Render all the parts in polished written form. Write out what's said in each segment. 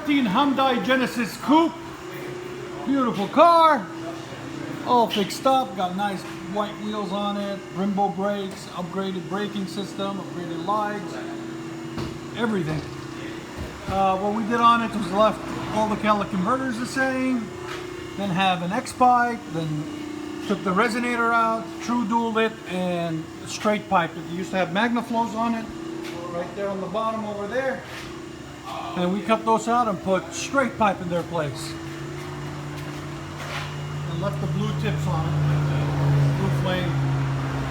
2014 Hyundai Genesis Coupe. Beautiful car. All fixed up. Got nice white wheels on it. Brembo brakes. Upgraded braking system. Upgraded lights. Everything. What we did on it was left all the catalytic converters the same. Then have an X pipe. Then took the resonator out. True dualed it and straight piped it. It used to have MagnaFlows on it. Right there on the bottom over there. And we cut those out and put straight pipe in their place. And left the blue tips on it. Blue flame,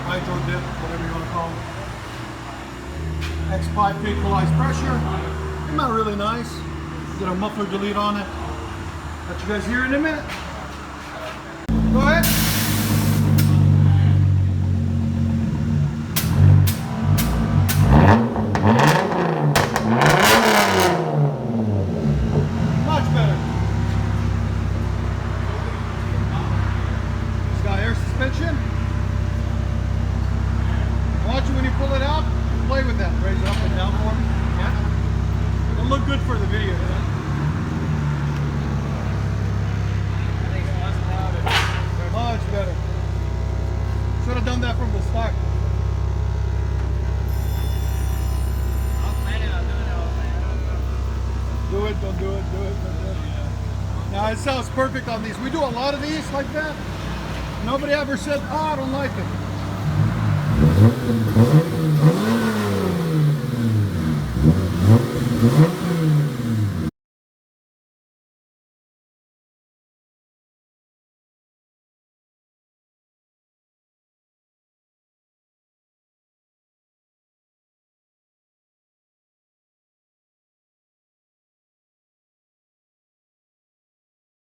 hydro dip, whatever you want to call it. X pipe to equalize pressure. Came out really nice. Did a muffler delete on it. Let you guys hear in a minute. Go ahead. Much better. It's got air suspension. I want you, when you pull it out, play with that. Raise it up and down for me. Yeah? It'll look good for the video. You know? Much better. Should have done that from the start. Do it, don't do it, do it, don't do it. Now it sounds perfect on these. We do a lot of these like that. Nobody ever said, oh, I don't like it.